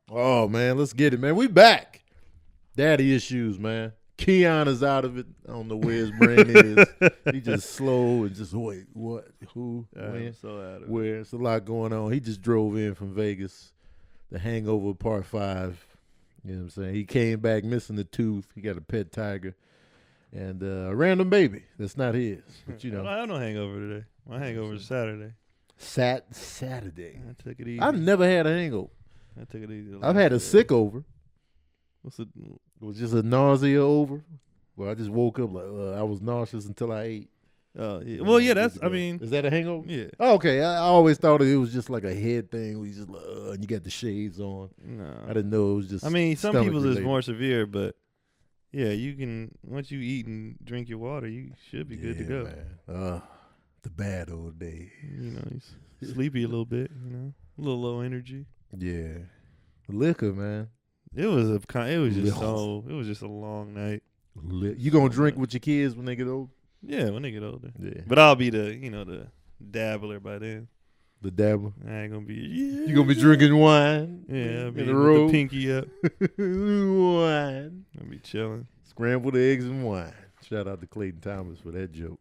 Oh, man, let's get it, man. We back. Daddy issues, man. Keon is out of it. I don't know where his brain is. He just slow and just, wait, what, who, when, so out of where. It's a lot going on. He just drove in from Vegas. The Hangover Part 5. You know what I'm saying? He came back missing the tooth. He got a pet tiger. And a random baby that's not his. But, you know. I have no hangover today. My hangover is Saturday. Saturday. I took it easy. I've never had a hangover. I took it easy. I've had a sick over. What's it? It was just a nausea over. Well, I just woke up like I was nauseous until I ate. Oh, yeah. Well, yeah, that's, I mean. Is that a hangover? Yeah. Oh, okay. I always thought it was just like a head thing where you just and you got the shades on. No. I didn't know it was just. I mean, some stomach people's related. is more severe, but yeah, you can, once you eat and drink your water, you should be good to go. Man. The bad old days. You know, you're sleepy a little bit, you know, a little low energy. Yeah. Liquor, man. It was just a long night. You gonna drink with your kids when they get old? Yeah, when they get older. Yeah. But I'll be the dabbler by then. The dabbler. I ain't gonna be. You gonna be drinking wine? Yeah, I'll be in the with road. the pinky up. Wine. I'll be chilling. Scrambled eggs and wine. Shout out to Clayton Thomas for that joke.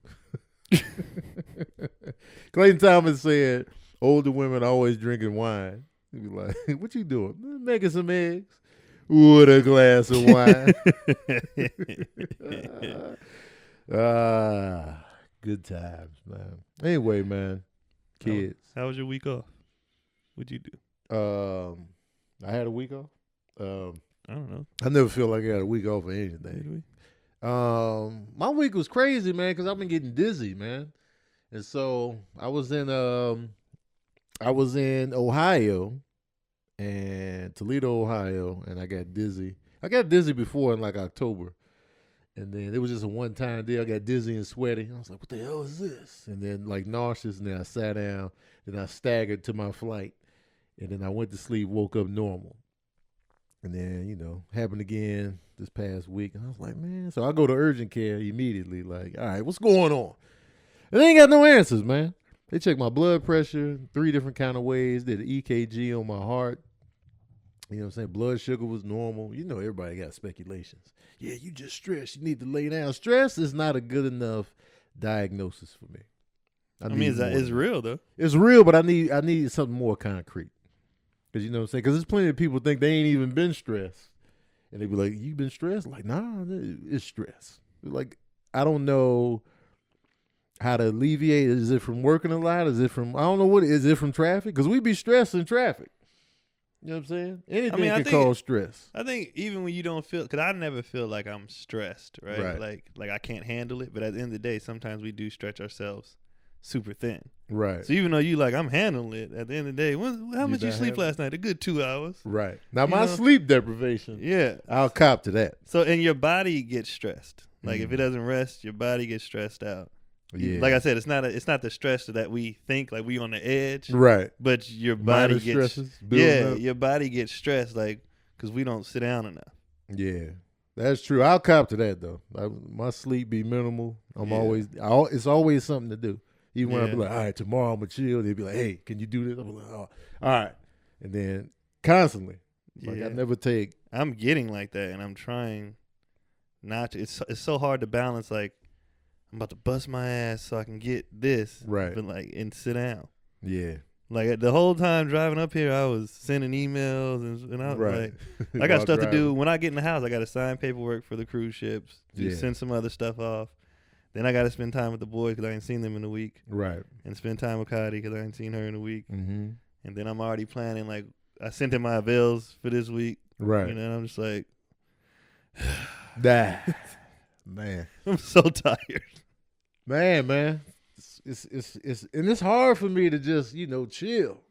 Clayton Thomas said, older women always drinking wine. He'd be like, what you doing? Making some eggs with a glass of wine. Good times, man. Anyway, man, kids. How was your week off? What'd you do? I had a week off. I don't know. I never feel like I got a week off of anything. My week was crazy, man, because I've been getting dizzy, man. And so I was in Ohio, and Toledo, Ohio, and I got dizzy. I got dizzy before in like October. And then it was just a one-time deal. I got dizzy and sweaty. I was like, what the hell is this? And then like nauseous, and then I sat down, then I staggered to my flight. And then I went to sleep, woke up normal. And then, happened again this past week. And I was like, man. So I go to urgent care immediately, like, all right, what's going on? And they ain't got no answers, man. They checked my blood pressure 3 different kind of ways, did an EKG on my heart. You know what I'm saying? Blood sugar was normal. Everybody got speculations. Yeah, you just stressed. You need to lay down. Stress is not a good enough diagnosis for me. I mean, it's real, though. It's real, but I need something more concrete. Because you know what I'm saying? Because there's plenty of people think they ain't even been stressed. And they be like, you been stressed? Like, nah, it's stress. Like, I don't know how to alleviate. Is it from working a lot? Is it from, I don't know what, is it from traffic? Because we be stressed in traffic. You know what I'm saying? Anything can cause stress. I think even when you don't feel, because I never feel like I'm stressed, right? Like I can't handle it. But at the end of the day, sometimes we do stretch ourselves super thin. Right. So even though you like, I'm handling it, at the end of the day, how much you sleep last night? A good 2 hours. Right. Now, my sleep deprivation, yeah, I'll cop to that. So, and your body gets stressed. Like, if it doesn't rest, your body gets stressed out. Yeah. Like I said, it's not the stress that we think, like we on the edge. Right. But your body gets up. Your body gets stressed, like, because we don't sit down enough. Yeah. That's true. I'll cop to that, though. My sleep be minimal. It's always something to do. Even when I be like, all right, tomorrow I'm going to chill, they'd be like, hey, can you do this? I'm like, oh, all right. And then constantly. Like, I never take. I'm getting like that, and I'm trying not to. It's so hard to balance, like, I'm about to bust my ass so I can get this. Right. But, like, and sit down. Yeah. Like, the whole time driving up here, I was sending emails, and I was like, I got stuff to do. When I get in the house, I got to sign paperwork for the cruise ships, send some other stuff off. Then I got to spend time with the boys because I ain't seen them in a week. Right. And spend time with Cody because I ain't seen her in a week. Mm-hmm. And then I'm already planning, like, I sent him my avails for this week. Right. And I'm just like, man. I'm so tired. Man. It's and it's hard for me to just, chill.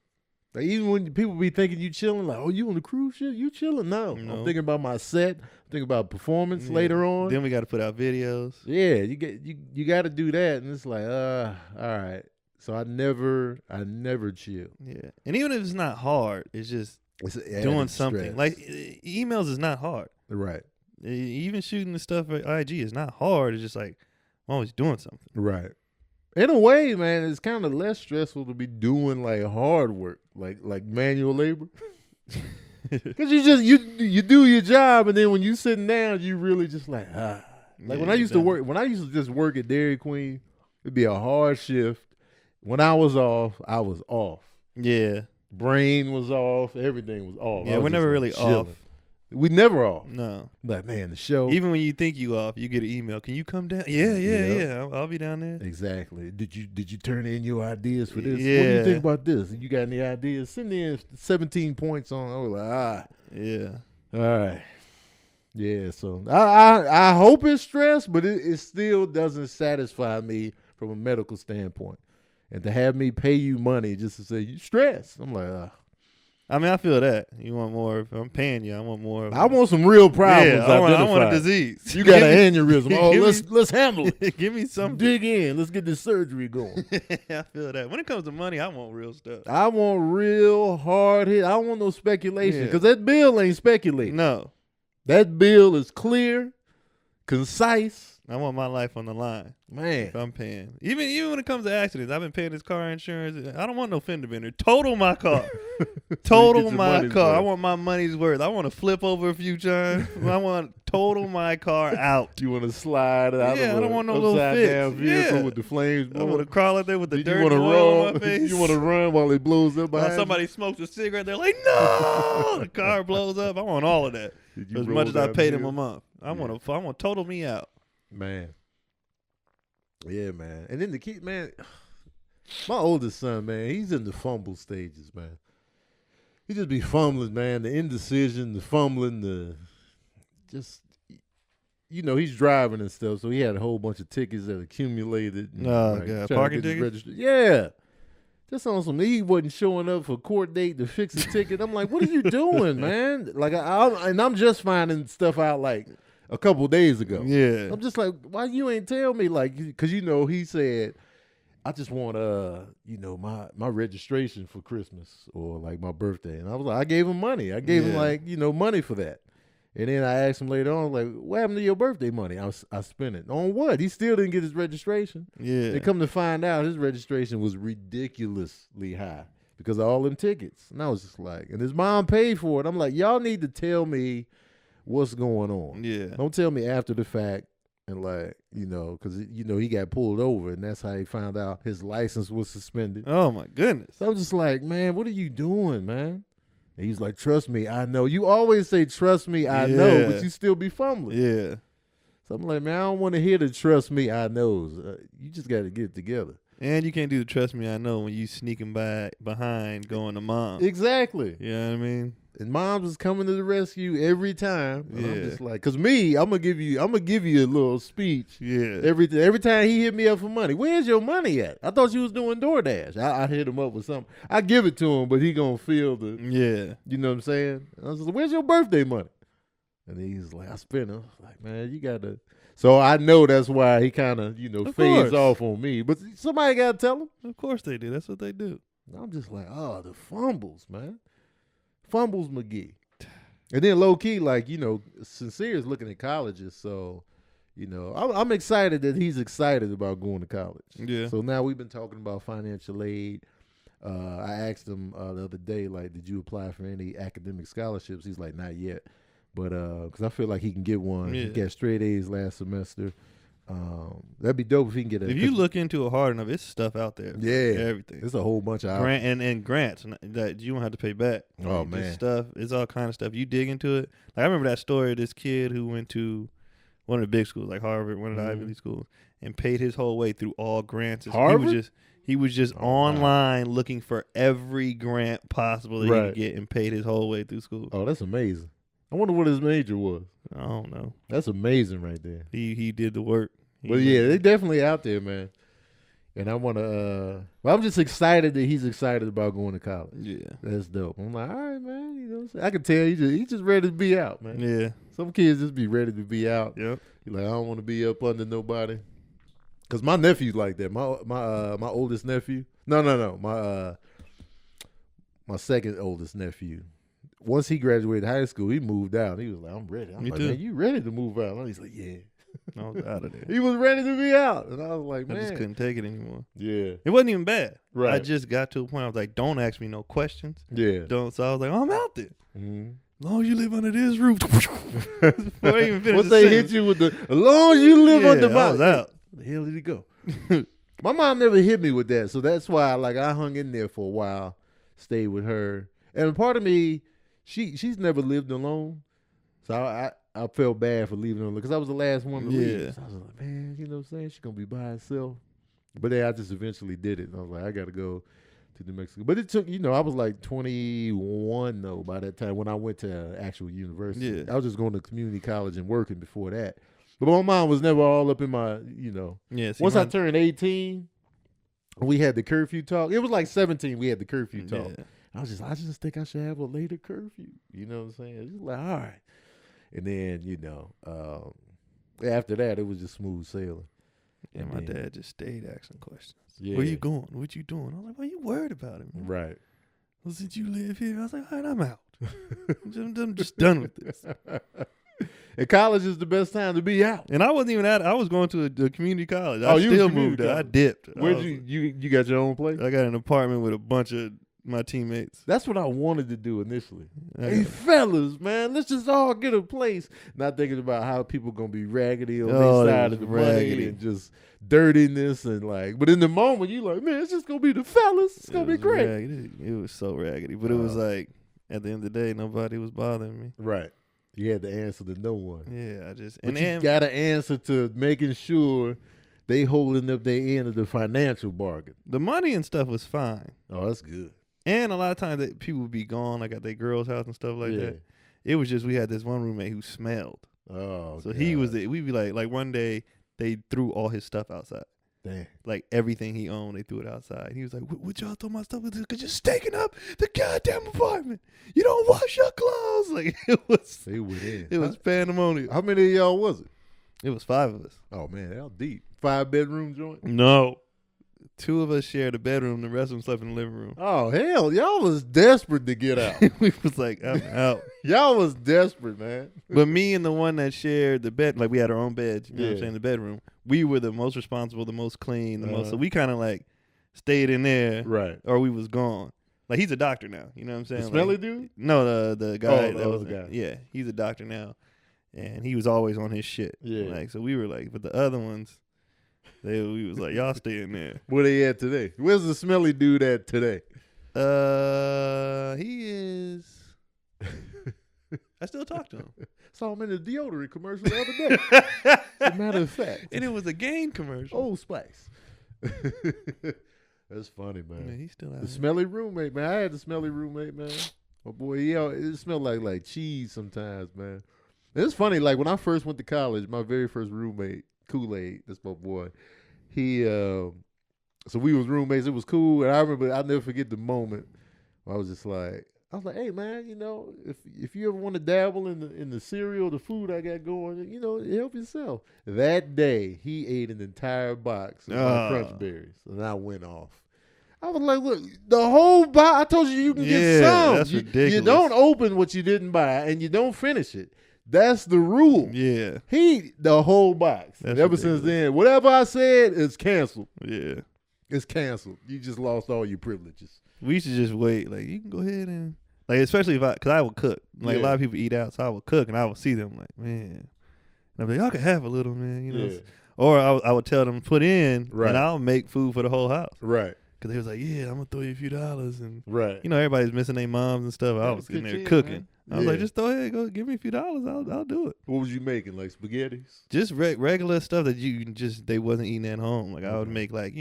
Like, even when people be thinking you chilling, like, oh, you on the cruise ship? You chilling? No. I'm thinking about my set. I'm thinking about performance later on. Then we got to put out videos. Yeah, you got to do that, and it's like, all right. So I never chill. Yeah, and even if it's not hard, it's just doing something. Like, emails is not hard. Right. Even shooting the stuff at IG is not hard. It's just like, I'm always doing something. Right. In a way, man, it's kind of less stressful to be doing like hard work, like manual labor. Because you do your job, and then when you sitting down, you really just like Like when I used to just work at Dairy Queen, it'd be a hard shift. When I was off. Yeah. Brain was off. Everything was off. Yeah, we're never really off. We never off. No. Like, man, the show. Even when you think you off, you get an email. Can you come down? Yeah. I'll be down there. Exactly. Did you turn in your ideas for this? Yeah. What do you think about this? You got any ideas? Send in 17 points on. I was like, Yeah. All right. Yeah, so I hope it's stress, but it still doesn't satisfy me from a medical standpoint. And to have me pay you money just to say you stressed, I'm like, I mean, I feel that. You want more. If I'm paying you, I want more. I want some real problems. Yeah, I want a disease. You got an aneurysm. Oh, let's handle it. Give me some. Dig in. Let's get this surgery going. I feel that. When it comes to money, I want real stuff. I want real hard hit. I don't want no speculation because that bill ain't speculating. No. That bill is clear, concise. I want my life on the line. Man. If I'm paying. Even when it comes to accidents, I've been paying this car insurance. I don't want no fender bender. Total my car. Total my car. I want my money's worth. I want to flip over a few times. I want total my car out. You want to slide out I don't want no little down vehicle with the flames blowing. I want to crawl out there with the dirt and oil on my face. You want to run while it blows up behind somebody smokes a cigarette, they're like, no! The car blows up. I want all of that. As much as I paid him a month. I want to total me out. Man. Yeah, man. And then the kid, man, my oldest son, man, he's in the fumble stages, man. He just be fumbling, man. The indecision, the fumbling, he's driving and stuff, so he had a whole bunch of tickets that accumulated. Oh, God. Parking tickets? Yeah. Just on some, he wasn't showing up for court date to fix a ticket. I'm like, what are you doing, man? Like, I'm just finding stuff out, like, a couple days ago. Yeah. I'm just like, why you ain't tell me? Like, because, he said, I just want, my registration for Christmas or, like, my birthday. And I was like, I gave him money. I gave him, like, money for that. And then I asked him later on, like, what happened to your birthday money? I spent it. On what? He still didn't get his registration. Yeah. They come to find out his registration was ridiculously high because of all them tickets. And I was just like, and his mom paid for it. I'm like, y'all need to tell me what's going on. Yeah. Don't tell me after the fact and like, because, he got pulled over and that's how he found out his license was suspended. Oh, my goodness. So I'm just like, man, what are you doing, man? And he's like, trust me, I know. You always say, trust me, I know, but you still be fumbling. Yeah. So I'm like, man, I don't want to hear the trust me, I knows. You just got to get it together. And you can't do the trust me, I know when you sneaking behind going to mom. Exactly. You know what I mean? And mom's is coming to the rescue every time. And I'm Yeah. just like, cause me, I'm gonna give you a little speech. Yeah. Every time he hit me up for money, where's your money at? I thought you was doing DoorDash. I hit him up with something. I give it to him, but he gonna feel the. Yeah. You know what I'm saying? And I was like, where's your birthday money? And he's like, I spent it. I was like, man, you gotta. So I know that's why he kind of, fades off on me. But somebody gotta tell him. Of course they do. That's what they do. I'm just like, oh, the fumbles, man. Fumbles McGee. And then low key, like, Sincere is looking at colleges. So, I'm excited that he's excited about going to college. Yeah. So now we've been talking about financial aid. I asked him the other day, like, did you apply for any academic scholarships? He's like, not yet. But because I feel like he can get one. Yeah. He got straight A's last semester. That'd be dope if he can get it. If you look into it hard enough, it's stuff out there. Yeah. Everything. It's a whole bunch of and grants that you won't have to pay back. Oh, man. This stuff. It's all kind of stuff. You dig into it. Like, I remember that story of this kid who went to one of the big schools, like Harvard, one of the Ivy League schools, and paid his whole way through all grants. Harvard? He was just online looking for every grant possible that he could get and paid his whole way through school. Oh, that's amazing. I wonder what his major was. I don't know. That's amazing right there. He did the work. Well, yeah, they definitely out there, man. And I want to, I'm just excited that he's excited about going to college. Yeah. That's dope. I'm like, all right, man. You know what I'm saying? I can tell he's just ready to be out, man. Yeah. Some kids just be ready to be out. Yep. You're like, I don't want to be up under nobody. Because my nephew's like that. My oldest nephew. No. My second oldest nephew. Once he graduated high school, he moved out. He was like, I'm ready. I'm Me like, too. man, you ready to move out? And he's like, yeah. I was out of there. He was ready to be out. And I was like, man. I just couldn't take it anymore. Yeah. It wasn't even bad. Right. I just got to a point I was like, don't ask me no questions. Yeah. Don't. So I was like, I'm out there. Mm-hmm. As long as you live under this roof. Before they even finished Once they hit you with the, as long as you live under my. I was out. Where the hell did he go? My mom never hit me with that. So that's why I hung in there for a while, stayed with her. And part of me, she's never lived alone. So I felt bad for leaving her alone because I was the last one to leave. So I was like, man, you know what I'm saying? She's going to be by herself. But then I just eventually did it. And I was like, I got to go to New Mexico. But it took, I was like 21 though by that time when I went to actual university. Yeah. I was just going to community college and working before that. But my mom was never all up in my, Yeah. Once I turned 18, we had the curfew talk. It was like 17, we had the curfew talk. Yeah. I just think I should have a later curfew. You know what I'm saying? Just like, all right. And then, after that, it was just smooth sailing. And my dad just stayed asking questions. Yeah. Where you going? What you doing? I was like, why you worried about it, man? Right. Well, since you live here, I was like, all right, I'm out. I'm just done with this. And college is the best time to be out. And I wasn't even out. I was going to a community college. Oh, I you still was moved community out. I college. dipped. Where'd you got your own place? I got an apartment with a bunch of my teammates. That's what I wanted to do initially. Hey, fellas, man, let's just all get a place. Not thinking about how people going to be raggedy on their side of the money and just dirtiness and like. But in the moment, you like, man, it's just going to be the fellas. It's going to be great. Raggedy. It was so raggedy. But it was like, at the end of the day, nobody was bothering me. Right. You had to answer to no one. Yeah, But you got to answer to making sure they holding up their end of the financial bargain. The money and stuff was fine. Oh, that's good. And a lot of times that people would be gone, like at their girl's house and stuff like that. It was just we had this one roommate who smelled. Oh, so God. He was we'd be like one day they threw all his stuff outside. Damn. Like everything he owned, they threw it outside. He was like, what y'all throw my stuff? Because you're staking up the goddamn apartment. You don't wash your clothes. Like They went in. It was pandemonium. How many of y'all was it? It was 5 of us. Oh man, that was deep. 5-bedroom joint? No. 2 of us shared a bedroom. The rest of them slept in the living room. Oh hell, y'all was desperate to get out. We was like, I'm out. Y'all was desperate, man. But me and the one that shared the bed, like we had our own beds, you know what I'm saying, the bedroom. We were the most responsible, the most clean, the most. So we kind of like stayed in there, right? Or we was gone. Like he's a doctor now, you know what I'm saying? The smelly like, dude? No, the guy that was the guy. Yeah, he's a doctor now, and he was always on his shit. Yeah. Like so, we were like, but the other ones, we was like, y'all stay in there. Where they at today? Where's the smelly dude at today? He is. I still talk to him. Saw him in the deodorant commercial the other day. As a matter of fact. And it was a Gain commercial. Old Spice. That's funny, man. Yeah, he's still out The here. smelly roommate, man. I had the smelly roommate, man. My boy, it smelled like cheese sometimes, man. And it's funny, like when I first went to college, my very first roommate, Kool-Aid, that's my boy. He, so we was roommates. It was cool, and I remember I'll never forget the moment. I was like, hey man, if you ever want to dabble in the cereal, the food I got going, help yourself. That day he ate an entire box of my Crunch Berries, and I went off. I was like, look, the whole box. I told you can get some. That's ridiculous. You don't open what you didn't buy, and you don't finish it. That's the rule. Yeah. The whole box. That's and ever ridiculous. since then, whatever I said is canceled. Yeah. It's canceled. You just lost all your privileges. We used to just wait. Like, you can go ahead and, like, especially because I would cook. Like, a lot of people eat out, so I would cook, and I would see them like, man. And I'd be like, y'all can have a little, man. Yeah. Or I would tell them, put in, Right. and I'll make food for the whole house. Right. Because they was like, yeah, I'm going to throw you a few dollars. And, Right. everybody's missing their moms and stuff. I was in there cooking. I was like, just throw ahead, go give me a few dollars. I'll do it. What was you making? Like spaghettis? Just regular stuff that they wasn't eating at home. Like I would make like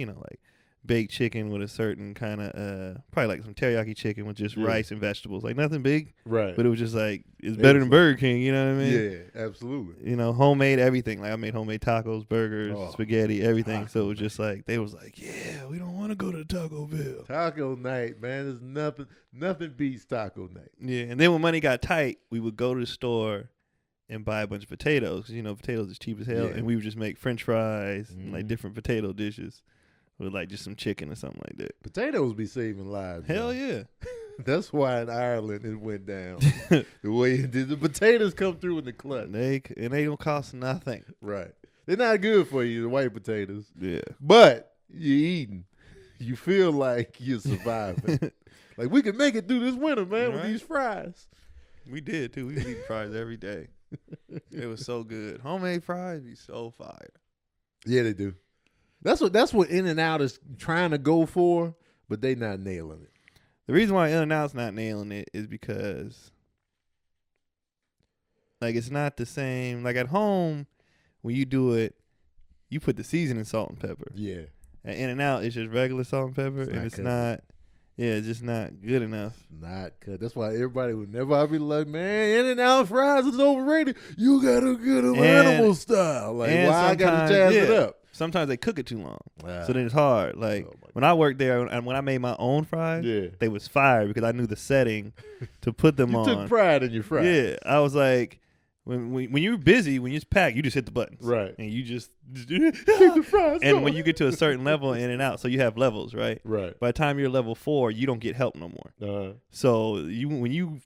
baked chicken with a certain kind of probably like some teriyaki chicken with just rice and vegetables. Like nothing big. Right. But it was just like it's better than Burger King, you know what I mean? Yeah, absolutely. Homemade everything. Like I made homemade tacos, burgers, spaghetti, everything. So it was just like they was like, yeah, we don't want to go to Taco Bell. Taco night, man. There's nothing beats taco night. Yeah, and then when money got tight, we would go to the store and buy a bunch of potatoes because potatoes is cheap as hell, and we would just make French fries and like different potato dishes with like just some chicken or something like that. Potatoes be saving lives. Hell yeah. That's why in Ireland it went down the way it did. The potatoes come through in the clutch. And they don't cost nothing. Right. They're not good for you, the white potatoes. Yeah. But you're eating. You feel like you're surviving. Like, we can make it through this winter, man, with these fries. We did, too. We was eating fries every day. It was so good. Homemade fries be so fire. Yeah, they do. That's what In-N-Out is trying to go for, but they not nailing it. The reason why In-N-Out's not nailing it is because, like, it's not the same. Like, at home, when you do it, you put the seasoning salt and pepper. Yeah. At In-N-Out, it's just regular salt and pepper, and it's not. Yeah, it's just not good enough. Not cut. That's why everybody would never. I'd be like, man, In-N-Out fries is overrated. You gotta get them animal style. Like, why I gotta jazz it up? Sometimes they cook it too long, so then it's hard. Like when I worked there, and when I made my own fries, they was fire because I knew the setting to put them on. You took pride in your fries. Yeah, I was like, when you're busy, when you're packed, you just hit the buttons, right? And you just keep the fries. And going. When you get to a certain level, In-N-Out, so you have levels, right? Right. By the time you're level 4, you don't get help no more. So when you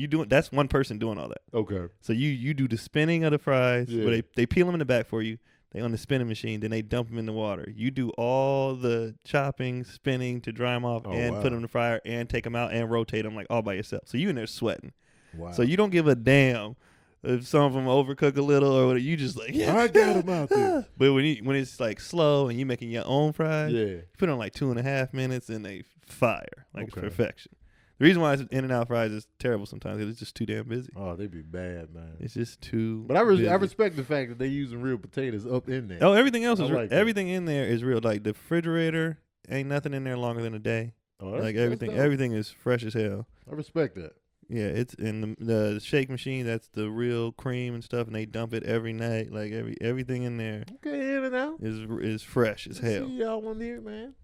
do it, that's one person doing all that. Okay. So you do the spinning of the fries, where they peel them in the back for you. They on the spinning machine, then they dump them in the water. You do all the chopping, spinning to dry them off, and put them in the fryer, and take them out and rotate them like all by yourself. So you in there sweating. Wow. So you don't give a damn if some of them overcook a little or whatever. You just like, I got them out there. But when it's like slow and you making your own fries, you put on like 2.5 minutes and they fire like perfection. The reason why In-N-Out fries is terrible sometimes is it's just too damn busy. Oh, they be bad, man. It's just too. But I respect the fact that they using real potatoes up in there. Oh, everything else is like everything in there is real. Like the refrigerator, ain't nothing in there longer than a day. Oh, like everything is fresh as hell. I respect that. Yeah, it's in the shake machine. That's the real cream and stuff, and they dump it every night. Like everything in there. Okay, In-N-Out is fresh as hell. See y'all on here, man.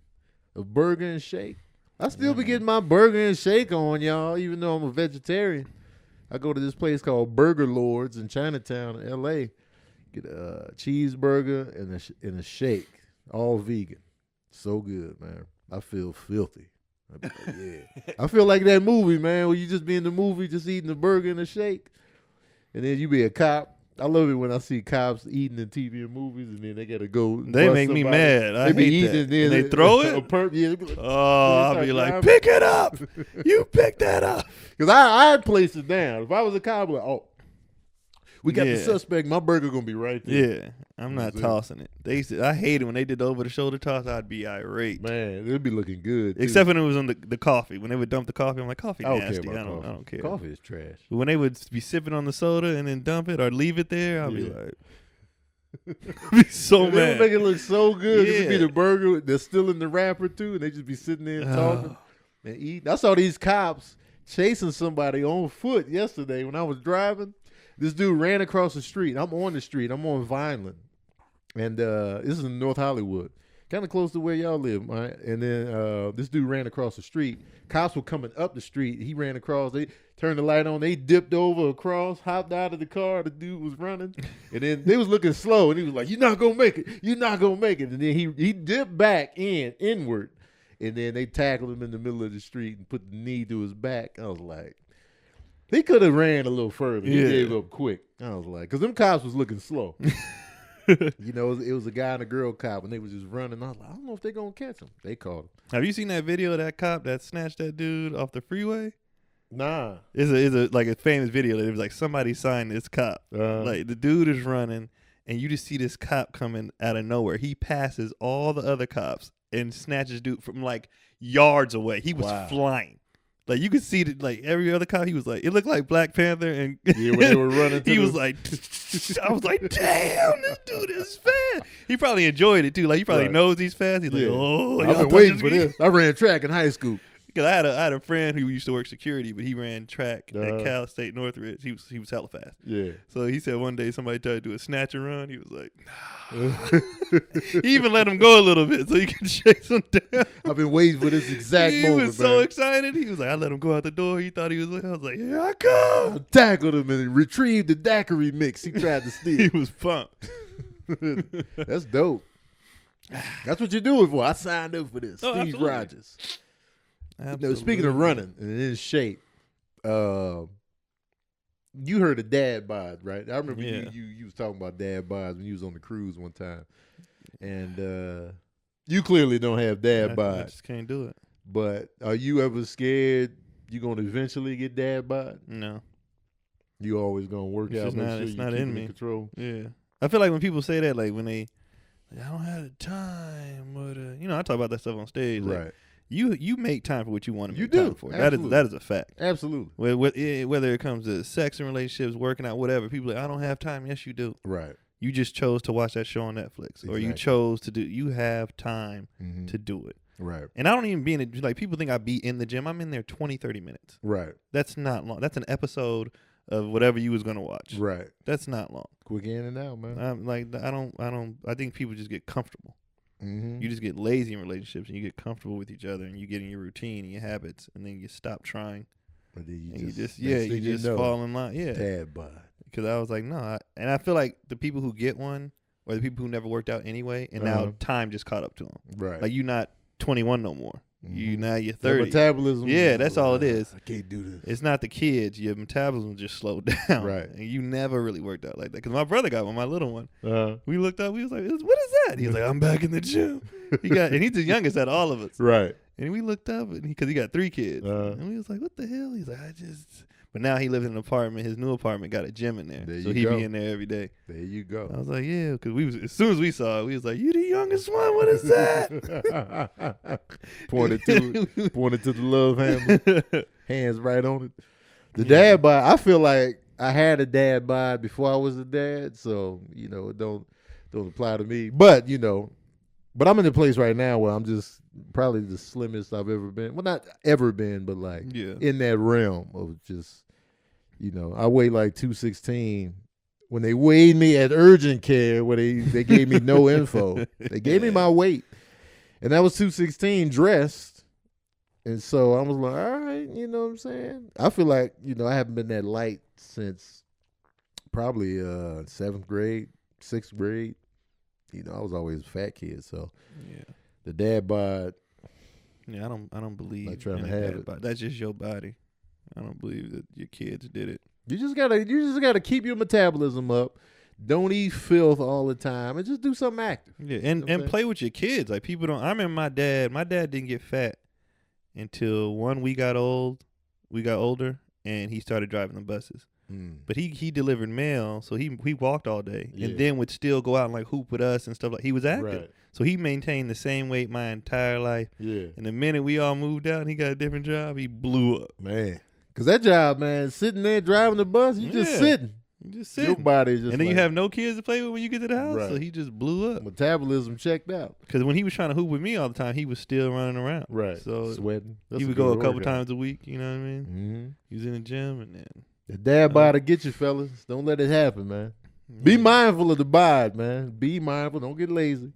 A burger and shake. I still be getting my burger and shake on, y'all, even though I'm a vegetarian. I go to this place called Burger Lords in Chinatown, L.A. Get a cheeseburger and a shake, all vegan. So good, man. I feel filthy. I be like, yeah. I feel like that movie, man, where you just be in the movie just eating a burger and a shake, and then you be a cop. I love it when I see cops eating in TV and movies, and then they gotta go. They make me mad. I hate that. And they throw it. I'll be like, pick it up. You pick that up. Because I'd place it down. If I was a cop, I'd be like, we got the suspect. My burger gonna be right there. Yeah, I'm not tossing it. I hate it when they did the over the shoulder toss. I'd be irate. Man, it'd be looking good. Except when it was on the coffee. When they would dump the coffee, I'm like, coffee nasty. I don't care. Coffee is trash. But when they would be sipping on the soda and then dump it or leave it there, I'd be like, I'd be so mad. They would make it look so good. It would be the burger. They're still in the wrapper too, and they just be sitting there talking and eating. I saw these cops chasing somebody on foot yesterday when I was driving. This dude ran across the street. I'm on the street. I'm on Vineland. And this is in North Hollywood. Kind of close to where y'all live, right? And then this dude ran across the street. Cops were coming up the street. He ran across. They turned the light on. They dipped over across, hopped out of the car. The dude was running. And then they was looking slow. And he was like, you're not going to make it. You're not going to make it. And then he dipped back inward. And then they tackled him in the middle of the street and put the knee to his back. I was like, he could have ran a little further. He gave up quick. I was like, because them cops was looking slow. You know, it was a guy and a girl cop, and they was just running. I was like, I don't know if they're going to catch him. They caught him. Have you seen that video of that cop that snatched that dude off the freeway? Nah. It's a famous video. It was like somebody signed this cop. Like the dude is running, and you just see this cop coming out of nowhere. He passes all the other cops and snatches dude from like yards away. He was flying. Like you could see that, like every other cop, he was like, it looked like Black Panther, and when they were running, he was like, I was like, damn, this dude is fast. He probably enjoyed it too. Like he probably knows he's fast. He's like, oh, I've been waiting for this. I ran track in high school. Because I had a friend who used to work security, but he ran track at Cal State Northridge. He was hella fast. Yeah. So he said one day somebody tried to do a snatch and run. He was like, nah. He even let him go a little bit so he could chase him down. I've been waiting for this exact moment. He was so excited. He was like, I let him go out the door. He thought he was. I was like, here I come. I tackled him and retrieved the daiquiri mix he tried to steal. He was pumped. That's dope. That's what you're doing for. I signed up for this. Steve absolutely. Rogers. Absolutely. You know, speaking of running and in shape, the you heard of Dad Bod, right? I remember you was talking about Dad Bod when you was on the cruise one time, and you clearly don't have Dad Bod. I just can't do it. But are you ever scared you gonna eventually get Dad Bod? No. You always gonna work out. It's not in me. Control. Yeah. I feel like when people say that, like when they, I don't have the time, but I talk about that stuff on stage. Right. Like, you make time for what you want to make time for. Absolutely. That is a fact. Absolutely. Whether it comes to sex and relationships, working out, whatever. People are like, I don't have time. Yes, you do. Right. You just chose to watch that show on Netflix, or you chose to do. You have time to do it. Right. And I don't even be in it. Like, people think I be in the gym. I'm in there 20, 30 minutes. Right. That's not long. That's an episode of whatever you was gonna watch. Right. That's not long. Quick in and out, man. I think people just get comfortable. Mm-hmm. You just get lazy in relationships, and you get comfortable with each other, and you get in your routine and your habits, and then you stop trying. But then you just fall in line. Yeah. Dad Bod. Because I was like, no. And I feel like the people who get one, or the people who never worked out anyway, and now time just caught up to them. Right. Like, you're not 21 no more. Mm-hmm. You're 30. Metabolism. Yeah, that's all it is. I can't do this. It's not the kids. Your metabolism just slowed down. Right. And you never really worked out like that. Because my brother got one, my little one. We looked up. We was like, what is that? He was like, I'm back in the gym. And he's the youngest out of all of us. Right. And we looked up, because he got 3 kids. And we was like, what the hell? He's like, But now he lives in an apartment. His new apartment got a gym in there. So he be in there every day. There you go. I was like, yeah, because as soon as we saw it, we was like, you the youngest one? What is that? Pointed to the love hammer. Hands right on it. The Dad Bod, I feel like I had a Dad Bod before I was a dad, so it don't apply to me. But I'm in a place right now where I'm just probably the slimmest I've ever been. Well, not ever been, but in that realm of just, I weigh like 216. When they weighed me at urgent care, where they gave me no info, they gave me my weight, and that was 216 dressed. And so I was like, all right, you know what I'm saying? I feel like, I haven't been that light since probably 7th grade, 6th grade. I was always a fat kid, so the Dad Bod. Yeah, I don't believe like trying in to have Dad it. Bod. That's just your body. I don't believe that your kids did it. You just gotta keep your metabolism up. Don't eat filth all the time, and just do something active. Yeah, and play with your kids. Like, people don't. I remember my dad. My dad didn't get fat until we got older, and he started driving the buses. But he delivered mail, so he walked all day, and then would still go out and like hoop with us and stuff. Like, he was active, Right. So he maintained the same weight my entire life. Yeah. And the minute we all moved out and he got a different job, he blew up. Man, because that job, man, sitting there driving the bus, you just sitting. You just sitting. Your body's just. And then you have no kids to play with when you get to the house, so he just blew up. Metabolism checked out. Because when he was trying to hoop with me all the time, he was still running around. Right. So sweating. He would go a couple times a week. You know what I mean? Mm-hmm. He was in the gym, and then the Dad Bod to get you, fellas. Don't let it happen, man. Be mindful of the bod, man. Be mindful. Don't get lazy.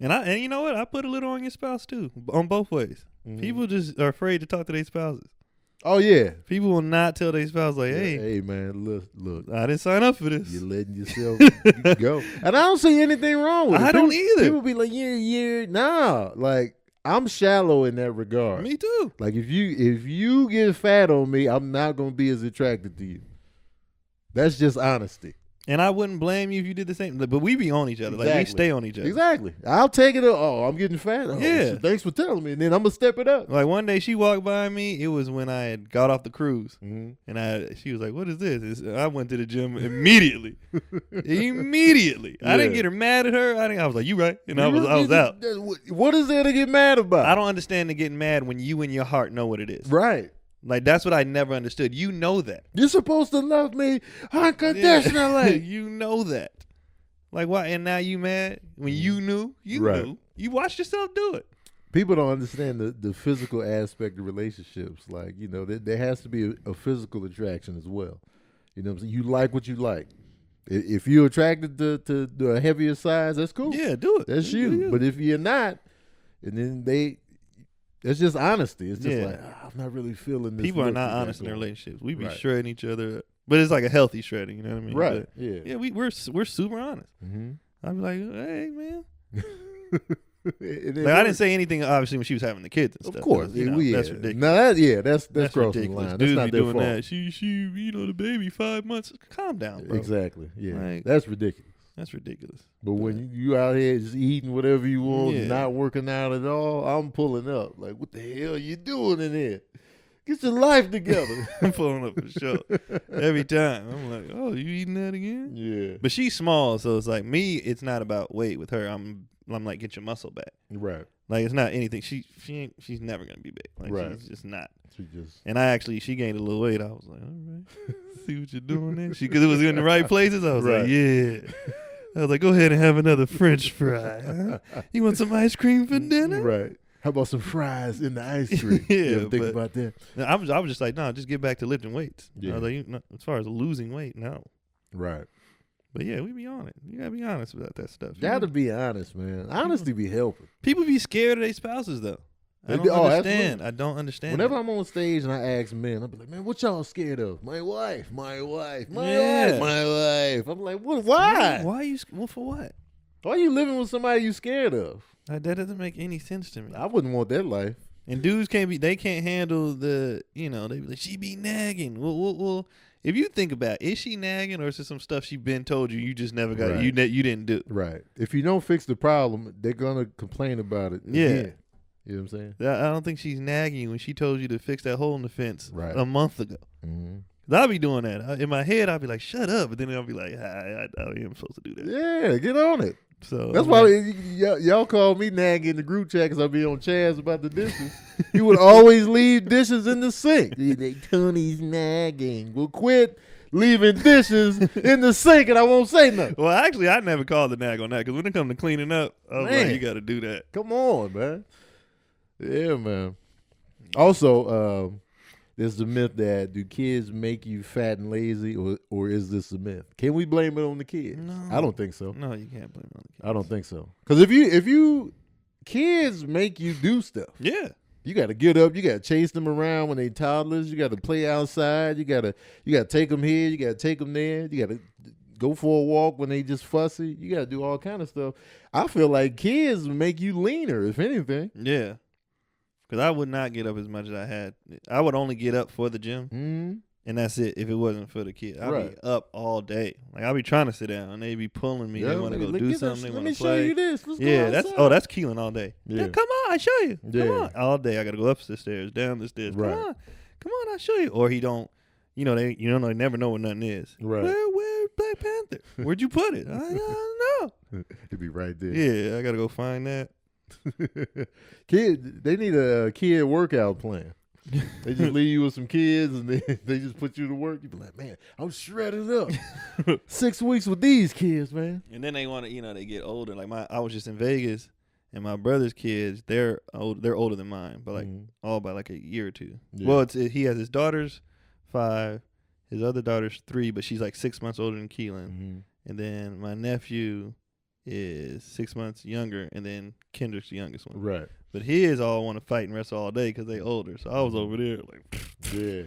And you know what? I put a little on your spouse too, on both ways. Mm-hmm. People just are afraid to talk to their spouses. Oh yeah. People will not tell their spouse like, "Hey, man, look. I didn't sign up for this." You're letting yourself go, and I don't see anything wrong with it. I don't either. People be like, "Yeah, nah." Like, I'm shallow in that regard. Me too. Like, if you get fat on me, I'm not gonna be as attracted to you. That's just honesty. And I wouldn't blame you if you did the same. But we be on each other. Exactly. Like, we stay on each other. Exactly. I'll take it. Oh, I'm getting fat. Oh, yeah. Thanks for telling me. And then I'm going to step it up. Like, one day she walked by me. It was when I had got off the cruise. Mm-hmm. And she was like, what is this? I went to the gym immediately. Immediately. Yeah. I didn't get her mad at her. I was like, you right. And I was out. What is there to get mad about? I don't understand the getting mad when you in your heart know what it is. Right. Like, that's what I never understood. You know that. You're supposed to love me unconditionally. You know that. Like, why? And now you mad? When you knew, knew. You watched yourself do it. People don't understand the physical aspect of relationships. Like, there has to be a physical attraction as well. You know what I'm saying? You like what you like. If you're attracted to a heavier size, that's cool. Yeah, do it. That's you. But if you're not, and then it's just honesty. It's just like, I'm not really feeling this. People are not honest in their relationships. We be shredding each other, but it's like a healthy shredding. You know what I mean? Right. But, yeah. We're super honest. Mm-hmm. I'd be like, hey man, Like, I didn't say anything, obviously, when she was having the kids and stuff. Of course. That's ridiculous. No, that's crossing the line. That's Dudes not be their doing fault. that. She, the baby 5 months. Calm down, bro. Exactly. Yeah. Like, that's ridiculous. That's ridiculous. But when you out here just eating whatever you want, Yeah. not working out at all, I'm pulling up. Like, what the hell you doing in here? Get your life together. I'm pulling up for sure. Every time. I'm like, oh, you eating that again? Yeah. But she's small, so it's like me, it's not about weight with her. I'm like, get your muscle back. Right. Like, it's not anything. She's never gonna be big. Like, right. She's just not. And she gained a little weight. I was like, all right, see what you're doing there. Because it was in the right places. I was like, yeah. I was like, go ahead and have another French fry. Huh? You want some ice cream for dinner? Right. How about some fries in the ice cream? Yeah, you ever think about that? I was just like, no, just get back to lifting weights. Yeah. I was like, as far as losing weight, no. Right. But yeah, we be on it. You gotta be honest about that stuff. Gotta be honest, man. Honesty be helping. People be scared of their spouses though. I don't understand. Absolutely. I don't understand. Whenever I'm on stage and I ask men, I'm like, man, what y'all scared of? My wife. I'm like, what? Why? Why you? Well, for what? Why are you living with somebody you scared of? That doesn't make any sense to me. I wouldn't want that life. And dudes they can't handle the, they be like, she be nagging. Well, if you think about it, is she nagging or is it some stuff she been told you just never got, you didn't do? Right. If you don't fix the problem, they're going to complain about it again. You know what I'm saying? I don't think she's nagging you when she told you to fix that hole in the fence a month ago. Mm-hmm. I'll be doing that. In my head, I'll be like, shut up. But then I'll be like, I am supposed to do that. Yeah, get on it. So that's why y'all call me nagging in the group chat because I be on Chaz about the dishes. You would always leave dishes in the sink. Tony's nagging. Well, quit leaving dishes in the sink and I won't say nothing. Well, actually, I never called the nag on that because when it comes to cleaning up, I was like, you got to do that. Come on, man. Yeah, man. Also, there's the myth that do kids make you fat and lazy, or is this a myth? Can we blame it on the kids? No, I don't think so. No, you can't blame it on the kids. I don't think so. Because if you kids make you do stuff. Yeah. You got to get up. You got to chase them around when they toddlers. You got to play outside. You got to take them here. You got to take them there. You got to go for a walk when they just fussy. You got to do all kind of stuff. I feel like kids make you leaner, if anything. Yeah. Because I would not get up as much as I had. I would only get up for the gym, and that's it. If it wasn't for the kid, I'd be up all day. Like I'd be trying to sit down, and they'd be pulling me. They want to go do something. They want to play. Let me show you this. Let's go outside. That's Keelan all day. Yeah, come on, I show you. Come on, all day. I got to go up the stairs, down the stairs. Come on, I show you. Or he don't. They never know what nothing is. Right. Where Black Panther? Where'd you put it? I don't know. It'd be right there. Yeah, I got to go find that. They need a kid workout plan. They just leave you with some kids and they just put you to work. You be like, man, I'm shredded up. 6 weeks with these kids, man. And then they want to, they get older. Like I was just in Vegas, and my brother's kids, they're older than mine, but like all by like a year or two. Yeah. Well, he has his daughter's 5, his other daughter's 3, but she's like 6 months older than Keelan. And then my nephew is 6 months younger, and then Kendrick's the youngest one. Right. But his all want to fight and wrestle all day because they older. So I was over there like, yeah.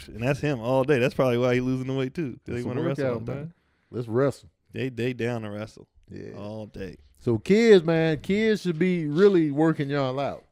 And that's him all day. That's probably why he's losing the weight too. Because they want to wrestle all day. Man. Let's wrestle. They down to wrestle. Yeah. All day. So kids should be really working y'all out.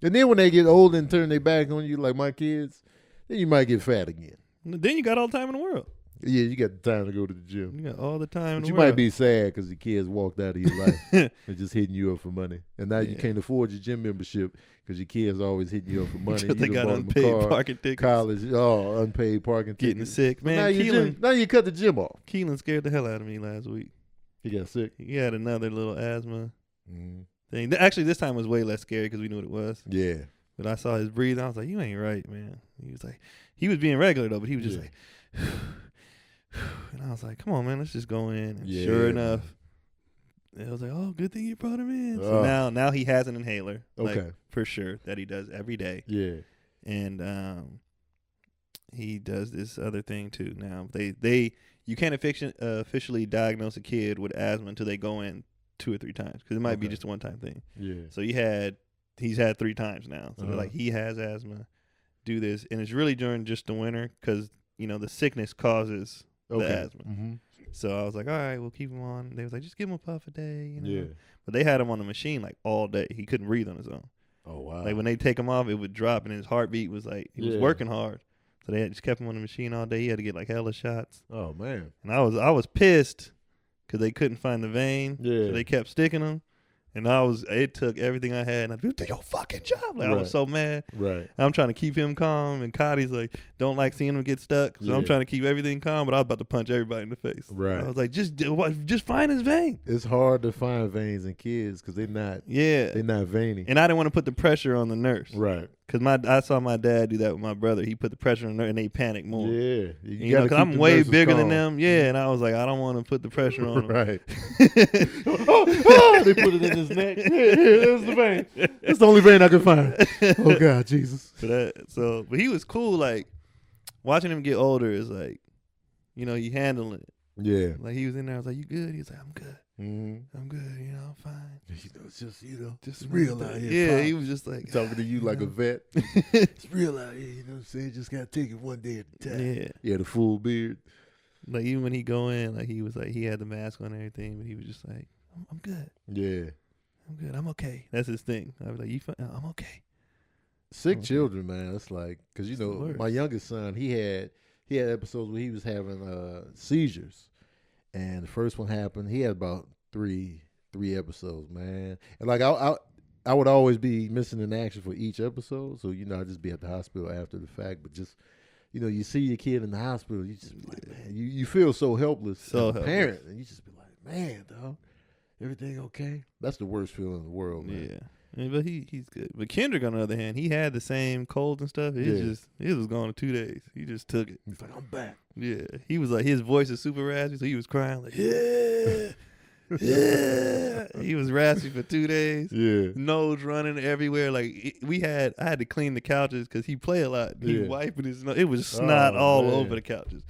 And then when they get older and turn their back on you, like my kids, then you might get fat again. Then you got all the time in the world. Yeah, you got the time to go to the gym. You got all the time in the world. But you might be sad because the kids walked out of your life and just hitting you up for money. And now you can't afford your gym membership because your kids are always hitting you up for money. They got unpaid parking tickets. College, unpaid parking tickets. Getting sick. Man, now you cut the gym off. Keelan scared the hell out of me last week. He got sick? He had another little asthma thing. Actually, this time was way less scary because we knew what it was. Yeah. But I saw his breathing. I was like, you ain't right, man. He was being regular, though, but he was just like... And I was like, come on, man, let's just go in. And sure enough, I was like, oh, good thing you brought him in. So now he has an inhaler. Okay. Like, for sure, that he does every day. Yeah. And he does this other thing, too. Now, you can't officially diagnose a kid with asthma until they go in 2 or 3 times. Because it might be just a one-time thing. Yeah. So he's had 3 times now. So they're like, he has asthma. Do this. And it's really during just the winter because, the sickness causes... the asthma. So I was like, all right, we'll keep him on. They was like, just give him a puff a day, you know. Yeah. But they had him on the machine like all day. He couldn't breathe on his own. Oh wow. Like when they take him off, it would drop, and his heartbeat was like he was working hard. So they just kept him on the machine all day. He had to get like hella shots. Oh man. And I was pissed because they couldn't find the vein. Yeah. So they kept sticking them. And it took everything I had, and I do your fucking job. Like, I was so mad. Right. I'm trying to keep him calm, and Cotty's like, don't like seeing him get stuck. So I'm trying to keep everything calm, but I was about to punch everybody in the face. Right. I was like, just find his vein. It's hard to find veins in kids because they're not veiny. And I didn't want to put the pressure on the nurse. Right. Because I saw my dad do that with my brother. He put the pressure on the nurse, and they panicked more. Yeah. You know, because I'm way bigger than them. Yeah, and I was like, I don't want to put the pressure on them. Right. They put it in his neck. There's the vein. That's the only vein I could find. Oh God, Jesus. But he was cool. Like watching him get older is like, you know, he handling it. Yeah. Like he was in there. I was like, "You good?" He was like, "I'm good. Mm-hmm. I'm good. You know, I'm fine." You know, it's just real out here. Yeah, Pop. he was just like talking to you like a vet. It's real out here. You know what I'm saying? Just gotta take it one day at a time. Yeah. He had a full beard. Like even when he go in, like he was like he had the mask on and everything, but he was just like, "I'm good. Yeah. I'm good. I'm okay." That's his thing. I was like, "You fine? I'm okay." Sick children, man. It's like, because you know, my youngest son, he had episodes where he was having seizures, and the first one happened. He had about three episodes, man. And like I would always be missing in action for each episode, so you know I'd just be at the hospital after the fact. But just, you know, you see your kid in the hospital, you just be like, man, you feel so helpless as a parent, and you just be like, man, dog, everything okay? That's the worst feeling in the world, man. Yeah. But he's good. But Kendrick, on the other hand, he had the same cold and stuff. It was gone in 2 days. He just took it. He's like, I'm back. Yeah. He was like, his voice is super raspy, so he was crying like, yeah, yeah. He was raspy for 2 days. Yeah. Nose running everywhere. Like I had to clean the couches because he play a lot. He wiping his nose. It was snot all over the couches.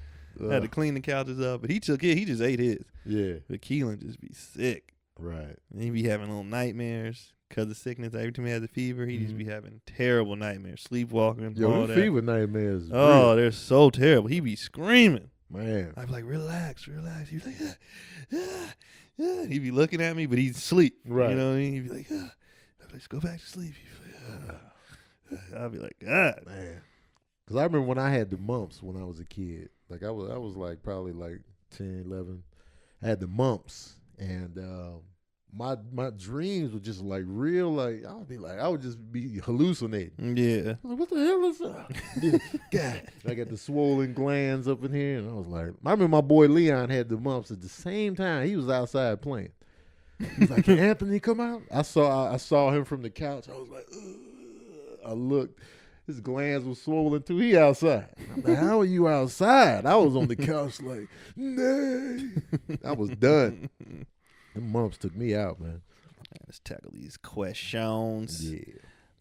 I had to clean the couches up, but he took it. He just ate his. Yeah. But Keelan just be sick. Right. And he be having little nightmares. Because of sickness, every time he has a fever, he just be having terrible nightmares, sleepwalking, all that. Fever nightmares. Oh, they're so terrible. He be screaming. Man. I'd be like, relax. He be like, He'd be looking at me, but he'd sleep. Right. You know what I mean? He'd be like, I'd be like, go back to sleep. I'd be like, God. Man. Because I remember when I had the mumps when I was a kid. Like I was like probably like 10, 11. I had the mumps, and my dreams were just like real, like I would just be hallucinating. Yeah. Like, what the hell is that? God. I got the swollen glands up in here, and I was like, I remember my boy Leon had the mumps at the same time. He was outside playing. He's like, can Anthony come out? I saw him from the couch. I was like, ugh. I looked. His glands were swollen too. He outside. I'm like, how are you outside? I was on the couch like, nay. I was done. Them mumps took me out, man. Let's tackle these questions. Yeah.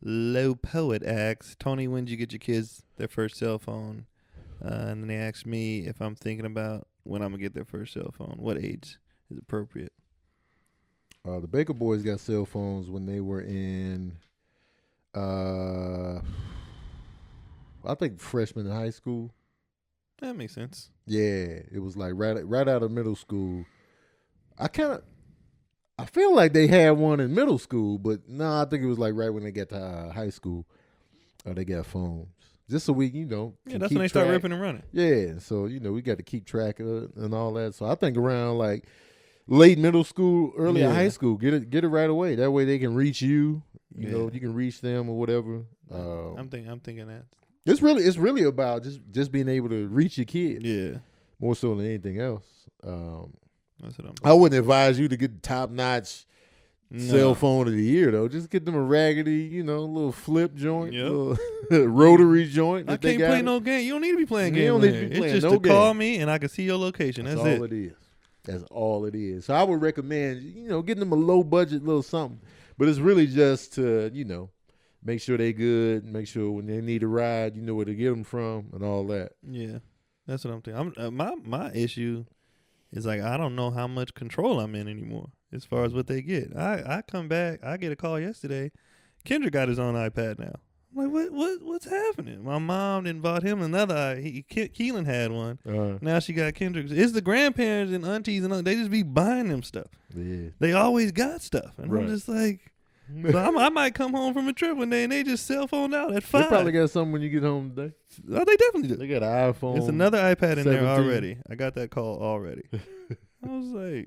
Low Poet asks, Tony, when did you get your kids their first cell phone? And then they asked me if I'm thinking about when I'm going to get their first cell phone. What age is appropriate? The Baker boys got cell phones when they were in, I think freshman in high school. That makes sense. Yeah, it was like right out of middle school. I feel like they had one in middle school, but no, I think it was like right when they got to high school, they got phones. Just so we, you know, yeah, that's when they start ripping and running. Yeah, so you know we got to keep track of it and all that. So I think around like late middle school, early high school, get it right away. That way they can reach you. You know, you can reach them or whatever. I'm thinking that it's really about just being able to reach your kid. Yeah, more so than anything else. That's what I wouldn't advise you to get top notch cell phone of the year though. Just get them a raggedy, you know, little flip joint, little rotary joint. I can't play no game. You don't need to be playing games. You don't need to be playing it's just to call me and I can see your location. That's all it is. That's all it is. So I would recommend, you know, getting them a low budget little something. But it's really just to, you know, make sure they good, make sure when they need a ride, you know where to get them from and all that. Yeah, that's what I'm thinking. My issue is like I don't know how much control I'm in anymore as far as what they get. I come back, I get a call yesterday. Kendrick got his own iPad now. I'm like, what's happening? My mom then bought him another eye. Keelan had one. Now she got Kendrick's. It's the grandparents and aunties and they just be buying them stuff. Yeah. They always got stuff. And I'm just like, so I might come home from a trip one day and they just cell phone out at 5. They probably got something when you get home today. Oh, they definitely do. They got an iPhone. It's another iPad in 17. there already. I got that call already. I was like,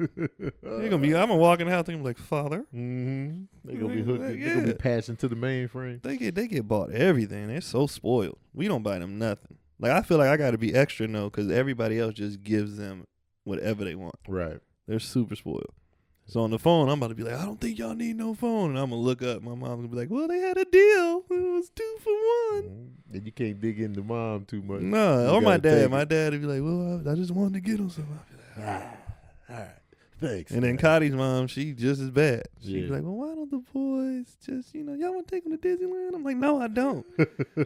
I'm gonna walk in the house and I'm like, Father. Mm-hmm. They're gonna be hooked. They're gonna be patching to the mainframe. They get bought everything. They're so spoiled. We don't buy them nothing. Like I feel like I got to be extra because everybody else just gives them whatever they want. Right. They're super spoiled. So on the phone, I'm about to be like, I don't think y'all need no phone. And I'm going to look up. My mom's going to be like, well, they had a deal. It was 2 for 1. And you can't dig into mom too much. No, or my dad. My dad would be like, well, I just wanted to get him something. I'd be like, all right. Thanks. And then Cotty's mom, she just as bad. She'd be like, well, why don't the boys just, y'all want to take them to Disneyland? I'm like, no, I don't.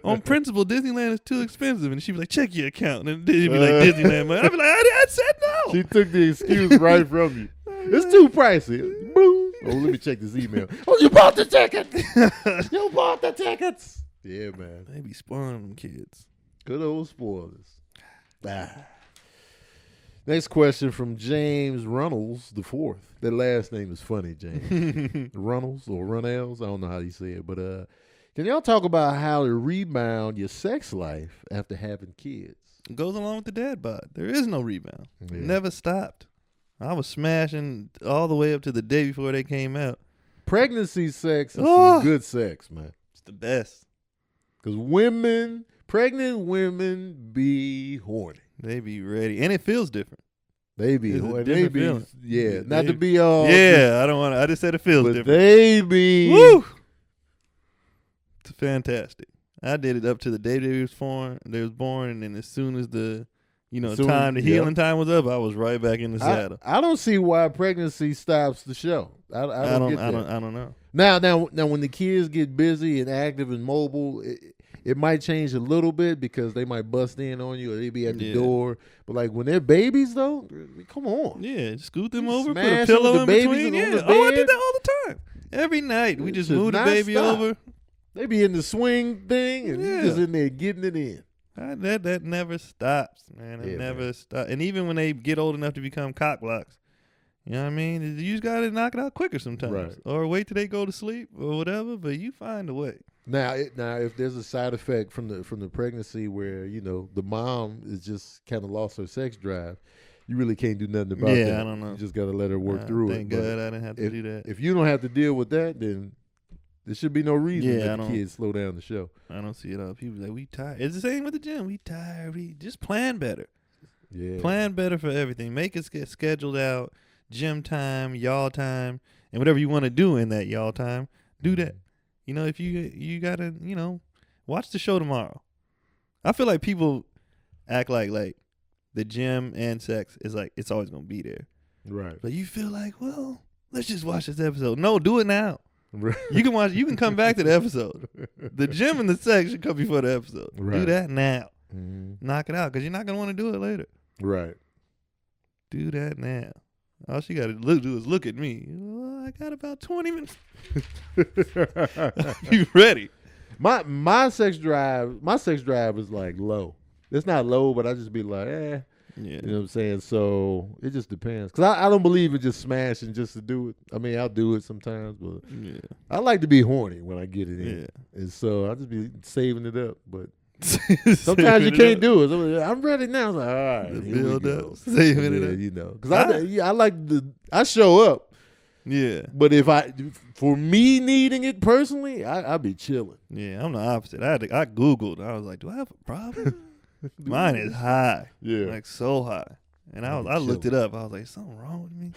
On principle, Disneyland is too expensive. And she'd be like, check your account. And then she'd be like, Disneyland, man. I'd be like, I said no. She took the excuse right from you. It's too pricey. Boom. Oh, let me check this email. Oh, you bought the ticket. You bought the tickets. Yeah, man. They be spoiling them kids. Good old spoilers. Next question from James Runnels the fourth. That last name is funny, James. Runnels or Runnels. I don't know how you say it. But can y'all talk about how to rebound your sex life after having kids? It goes along with the dad bod. There is no rebound. Yeah. Never stopped. I was smashing all the way up to the day before they came out. Pregnancy sex is some good sex, man. It's the best. Because pregnant women be horny. They be ready. And it feels different. They be horny. They be, feeling. yeah. Not to be all. Yeah, I don't want to. I just said it feels different. They be. Woo! It's fantastic. I did it up to the day they was born, and then as soon as the healing time was up, I was right back in the saddle. I don't see why pregnancy stops the show. I don't know. Now, when the kids get busy and active and mobile, it might change a little bit because they might bust in on you or they be at the door. But like when they're babies, though, come on. Yeah, scoot them over, put a pillow in between. Yeah. I did that all the time. Every night we just moved the baby over. They be in the swing thing and you just in there getting it in. That never stops, man. It never stops. And even when they get old enough to become cock blocks, you know what I mean? You just got to knock it out quicker sometimes. Right. Or wait till they go to sleep or whatever, but you find a way. Now, if there's a side effect from the pregnancy where, the mom is just kind of lost her sex drive, you really can't do nothing about that. Yeah, I don't know. You just got to let her work through it. Thank God I didn't have to do that. If you don't have to deal with that, then there should be no reason that the kids slow down the show. I don't see it all. People like, we tired. It's the same with the gym. We tired. We just plan better. Yeah. Plan better for everything. Make it get scheduled out. Gym time, y'all time, and whatever you want to do in that y'all time, do that. If you gotta, watch the show tomorrow. I feel like people act like the gym and sex is like it's always gonna be there. Right. But you feel like, well, let's just watch this episode. No, do it now. You can watch. You can come back to the episode. The gym and the sex should come before the episode. Right. Do that now. Mm-hmm. Knock it out because you're not gonna want to do it later. Right. Do that now. All she got to do is look at me. Well, I got about 20 minutes. You ready? My sex drive is like low. It's not low, but I just be like, Yeah. You know what I'm saying? So it just depends. Because I don't believe in just smashing just to do it. I mean, I'll do it sometimes, but I like to be horny when I get it in. Yeah. And so I just be saving it up. But sometimes you can't do it. I'm ready now. It's like, all right, build up, saving it up. Because I show up. Yeah. But for me needing it personally, I be chilling. Yeah, I'm the opposite. I Googled. I was like, do I have a problem? Mine is high. Yeah. Like so high. And I looked it up. I was like, something wrong with me?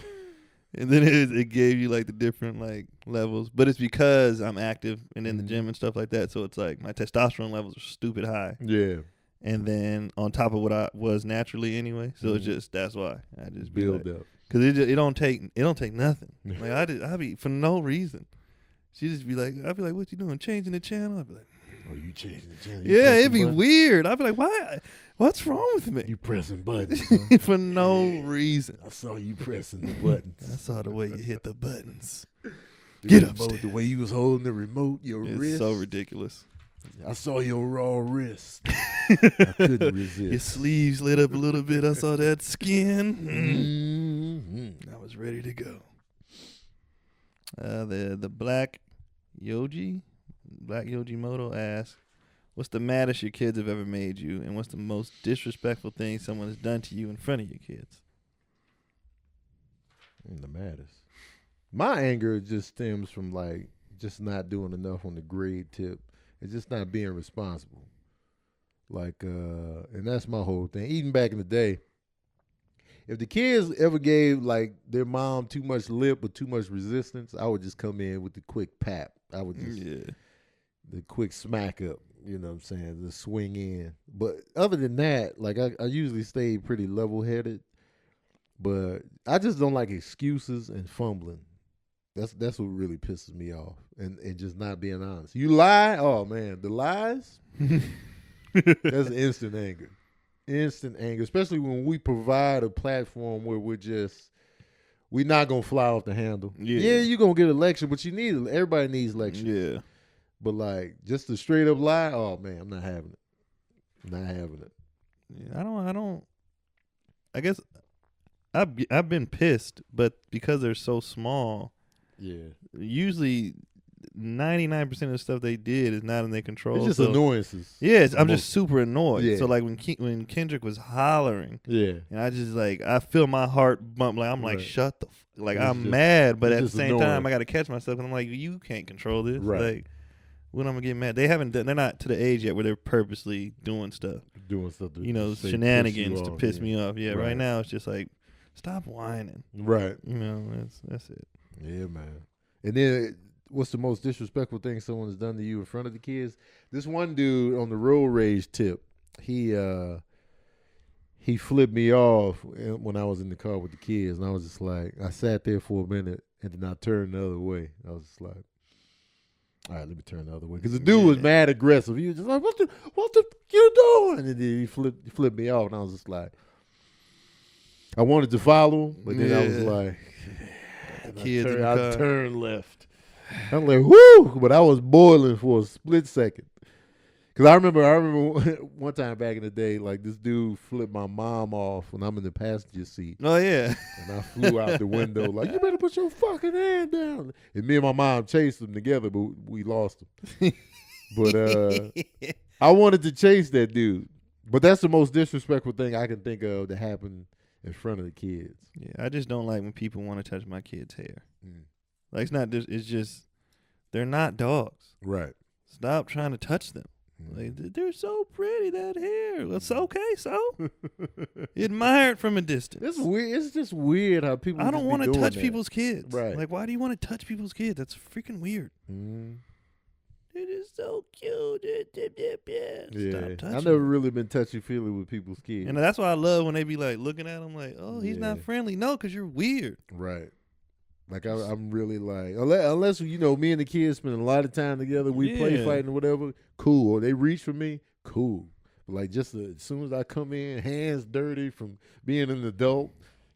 And then it gave you like the different like levels. But it's because I'm active and in the gym and stuff like that. So it's like my testosterone levels are stupid high. Yeah. And then on top of what I was naturally anyway. So it's just, that's why I just build up. Because it don't take nothing. Like I be for no reason. She just be like, I'd be like, what you doing? Changing the channel? I'd be like, oh, you changing the channel? Yeah, it'd be weird. I'd be like, why? What's wrong with me? You pressing buttons. Huh? For no reason. I saw you pressing the buttons. I saw the way you hit the buttons. Get upstairs. The way you was holding the remote, your wrist. It's so ridiculous. I saw your raw wrist. I couldn't resist. Your sleeves lit up a little bit. I saw that skin. I was ready to go. The Black Yogi Moto asks, what's the maddest your kids have ever made you, and what's the most disrespectful thing someone has done to you in front of your kids? The maddest. My anger just stems from like just not doing enough on the grade tip. It's just not being responsible. Like, and that's my whole thing. Even back in the day, if the kids ever gave like their mom too much lip or too much resistance, I would just come in with the quick pap. I would just the quick smack up. You know what I'm saying? The swing in. But other than that, like I usually stay pretty level headed. But I just don't like excuses and fumbling. That's what really pisses me off. And just not being honest. You lie? Oh man, the lies? That's instant anger. Instant anger. Especially when we provide a platform where we're not gonna fly off the handle. Yeah, you're gonna get a lecture, but everybody needs lectures. Yeah. But like just a straight up lie, oh man, I'm not having it. Not having it. Yeah, I don't I guess I've been pissed, but because they're so small, usually 99% of the stuff they did is not in their control. It's just annoyances. Yeah, I'm just super annoyed. Yeah. So like when Kendrick was hollering, and I just like I feel my heart bump. Like I'm like shut the like it's I'm mad, but at the same time I got to catch myself, and I'm like you can't control this. Right. Like when I'm gonna get mad, they're not to the age yet where they're purposely doing stuff to shenanigans to piss me off. Yeah, right now it's just like. Stop whining. Right. You know, that's it. Yeah, man. And then what's the most disrespectful thing someone has done to you in front of the kids? This one dude on the road rage tip, he flipped me off when I was in the car with the kids, and I was just like, I sat there for a minute, and then I turned the other way. I was just like, all right, let me turn the other way. Because the dude was mad aggressive. He was just like, what the you doing? And then he flipped me off, and I was just like, I wanted to follow him, but then I was like, I turned left. I'm like, whoo! But I was boiling for a split second. Because I remember one time back in the day, like this dude flipped my mom off when I'm in the passenger seat. Oh, yeah. And I flew out the window like, you better put your fucking hand down. And me and my mom chased them together, but we lost them. But I wanted to chase that dude. But that's the most disrespectful thing I can think of that happened in front of the kids. Yeah, I just don't like when people want to touch my kids' hair. Like it's just they're not dogs. Right. Stop trying to touch them. Like they're so pretty, that hair. It's okay, so admire it from a distance. It's weird. It's just weird how people. I don't want to touch people's kids. Right. Like, why do you want to touch people's kids? That's freaking weird. It is so cute. Yeah, I've never really been touchy-feely with people's kids. And that's why I love when they be like looking at them like, oh, he's not friendly. No, because you're weird. Right. Like I'm really like, unless me and the kids spend a lot of time together, we play fighting or whatever, cool. Or they reach for me, cool. But like just as soon as I come in, hands dirty from being an adult,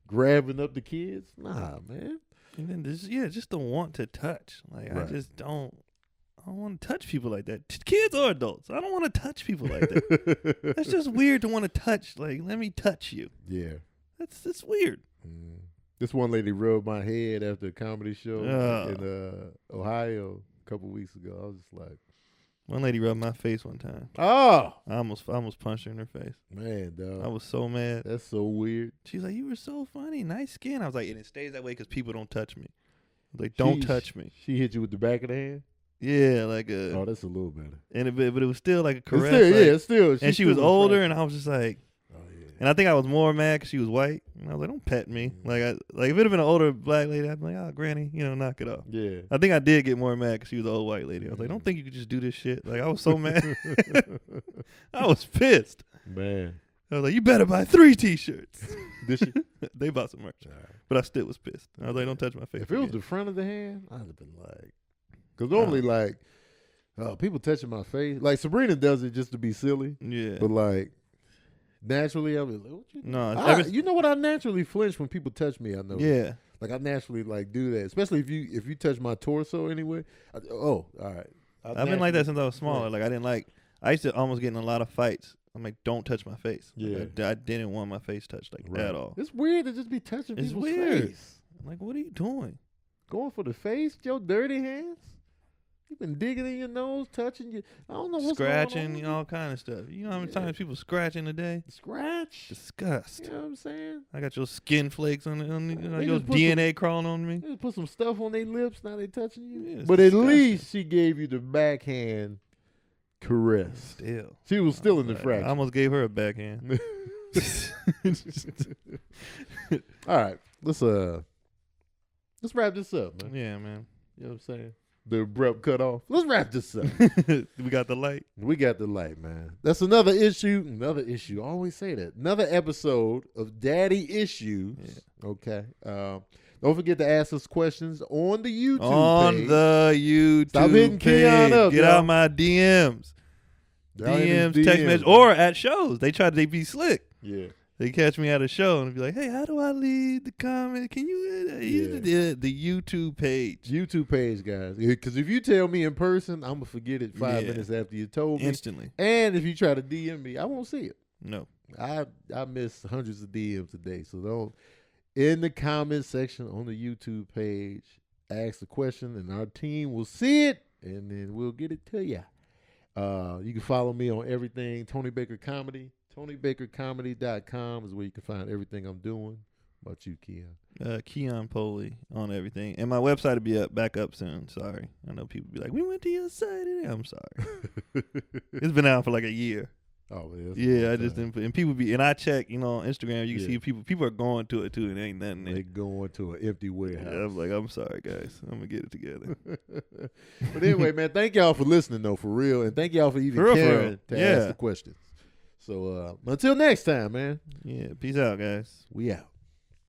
grabbing up the kids, nah, man. And then just the want to touch. Like I just don't. I don't want to touch people like that. Kids or adults. I don't want to touch people like that. That's just weird to want to touch. Like, let me touch you. Yeah. That's weird. This one lady rubbed my head after a comedy show in Ohio a couple weeks ago. I was just like. One lady rubbed my face one time. Oh. I almost punched her in her face. Man, dog. I was so mad. That's so weird. She's like, you were so funny. Nice skin. I was like, and it stays that way because people don't touch me. Like, don't touch me. She hit you with the back of the hand? Yeah, like a. Oh, that's a little better. But it was still like a caress. It's still. And she was older, and I was just like. Oh yeah. And I think I was more mad because she was white, and I was like, "Don't pet me." Like if it had been an older black lady, I'd be like, "Oh, granny, knock it off." Yeah. I think I did get more mad because she was an old white lady. I was like, "Don't think you could just do this shit." Like I was so mad. I was pissed. Man. I was like, "You better buy 3 T-shirts." Did she? They bought some merch, but I still was pissed. I was like, "Don't touch my face." If it was the front of the hand, I'd have been like. Because normally, people touching my face. Like, Sabrina does it just to be silly. Yeah. But, like, naturally, I'm like, what you doing? No. You know what? I naturally flinch when people touch me, I know. Yeah. Like, I naturally, do that. Especially if you touch my torso anyway. All right. I've been like that since I was smaller. Like I used to almost get in a lot of fights. I'm like, don't touch my face. Yeah. Like, I didn't want my face touched at all. It's weird to just be touching It's people's weird. face. I'm like, what are you doing? Going for the face, your dirty hands. You've been digging in your nose, touching you. I don't know what's Scratching, going on. all kind of stuff. You know how many times people scratching a day? Scratch. Disgust. You know what I'm saying? I got your skin flakes on They your just put DNA crawling on me. They just put some stuff on their lips. Now they touching you. Yeah, but at disgusting. least she gave you the backhand caress. Still. She was still in the I fraction. almost gave her a backhand. All right, let's wrap this up, man. Yeah, man. You know what I'm saying? The abrupt cut off. Let's wrap this up. We got the light. We got the light, man. That's another issue. Another issue. I always say that. Another episode of Daddy Issues. Yeah. Okay. Don't forget to ask us questions on the YouTube page. On the YouTube Stop hitting Keon up, Get y'all. out my DMs. DMs, text message, or at shows. They be slick. Yeah. They catch me at a show and be like, "Hey, how do I leave the comment? Can you use the YouTube page?" YouTube page, guys. Because if you tell me in person, I'm gonna forget it 5 minutes after you told me. Instantly. And if you try to DM me, I won't see it. No. I miss hundreds of DMs today. So don't in the comment section on the YouTube page, ask the question, and our team will see it, and then we'll get it to you. You can follow me on everything, Tony Baker Comedy. TonyBakerComedy.com is where you can find everything I'm doing. What about you, Keon? Keon Poley on everything. And my website will be back up soon. Sorry. I know people be like, we went to your site today. I'm sorry. It's been out for like a year. Oh, man. Yeah, I just didn't. And people be, and I check, on Instagram, you can see people are going to it too, and ain't nothing there. They going to an empty warehouse. Yeah, I'm like, I'm sorry, guys. I'm going to get it together. But anyway, man, thank y'all for listening, though, for real. And thank y'all for even caring to ask the questions. So until next time, man. Yeah, peace out, guys. We out.